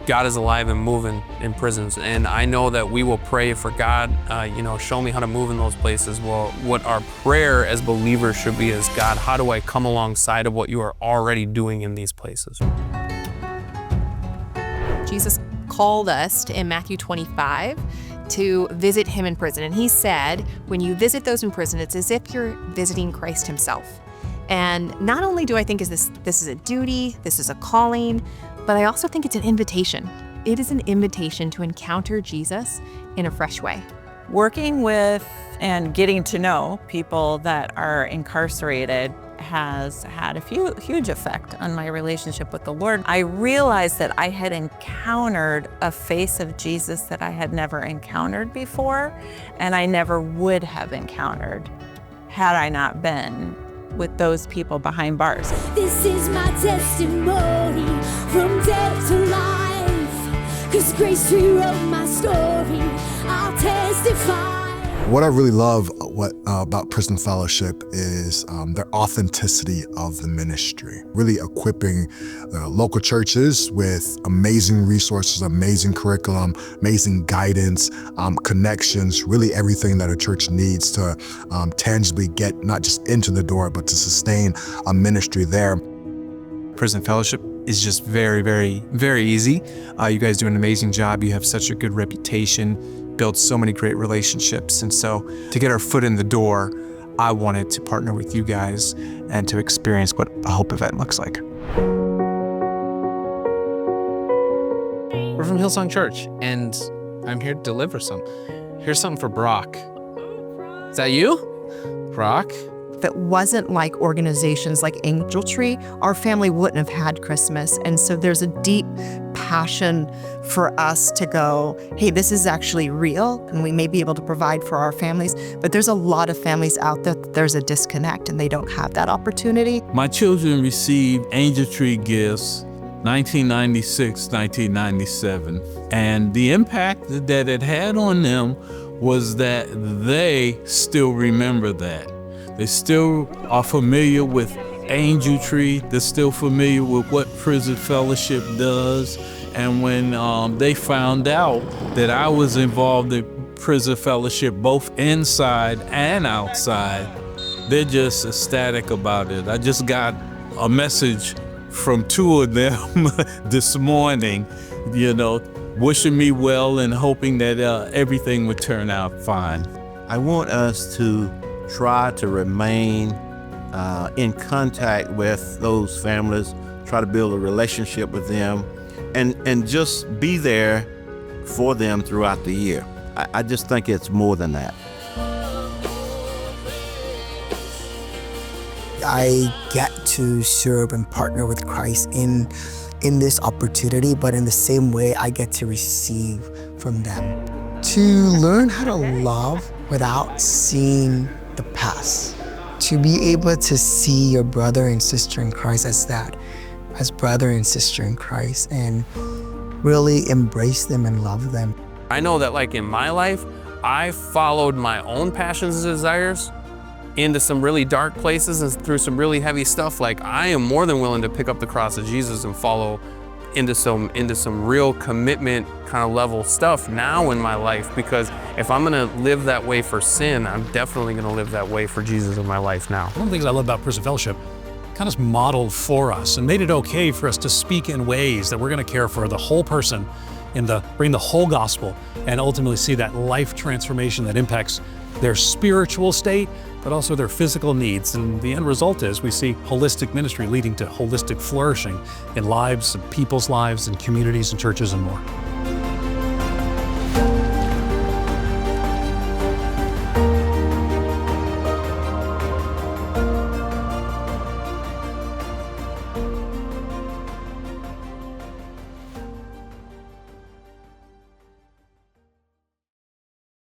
God is alive and moving in prisons, and I know that we will pray for God, show me how to move in those places. Well, what our prayer as believers should be is, God, how do I come alongside of what you are already doing in these places? Jesus called us in Matthew 25 to visit him in prison. And he said, when you visit those in prison, it's as if you're visiting Christ himself. And not only do I think this is a duty, this is a calling, but I also think it's an invitation. It is an invitation to encounter Jesus in a fresh way. Working with and getting to know people that are incarcerated has had a huge effect on my relationship with the Lord. I realized that I had encountered a face of Jesus that I had never encountered before, and I never would have encountered had I not been with those people behind bars. This is my testimony, from death to life, 'cause grace rewrote my story, I'll testify. What I really love about Prison Fellowship is their authenticity of the ministry, really equipping local churches with amazing resources, amazing curriculum, amazing guidance, connections, really everything that a church needs to tangibly get not just into the door, but to sustain a ministry there. Prison Fellowship is just very, very, very easy. You guys do an amazing job. You have such a good reputation, build so many great relationships. And so to get our foot in the door, I wanted to partner with you guys and to experience what a Hope event looks like. We're from Hillsong Church, and I'm here to deliver some. Here's something for Brock. Is that you? Brock? If it wasn't like organizations like Angel Tree, our family wouldn't have had Christmas. And so there's a deep passion for us to go, hey, this is actually real, and we may be able to provide for our families, but there's a lot of families out there that there's a disconnect and they don't have that opportunity. My children received Angel Tree gifts 1996, 1997, and the impact that it had on them was that they still remember that. They still are familiar with Angel Tree. They're still familiar with what Prison Fellowship does. And when they found out that I was involved in Prison Fellowship, both inside and outside, they're just ecstatic about it. I just got a message from two of them this morning, wishing me well and hoping that everything would turn out fine. I want us to try to remain in contact with those families, try to build a relationship with them, and just be there for them throughout the year. I just think it's more than that. I get to serve and partner with Christ in this opportunity, but in the same way, I get to receive from them. To learn how to love without seeing the past. To be able to see your brother and sister in Christ as that, as brother and sister in Christ, and really embrace them and love them. I know that like in my life, I followed my own passions and desires into some really dark places and through some really heavy stuff. Like I am more than willing to pick up the cross of Jesus and follow into some real commitment kind of level stuff now in my life, because if I'm gonna live that way for sin, I'm definitely gonna live that way for Jesus in my life now. One of the things I love about Prison Fellowship, kind of modeled for us and made it okay for us to speak in ways that we're gonna care for the whole person, bring the whole gospel, and ultimately see that life transformation that impacts their spiritual state, but also their physical needs. And the end result is we see holistic ministry leading to holistic flourishing in lives, people's lives, and communities and churches and more.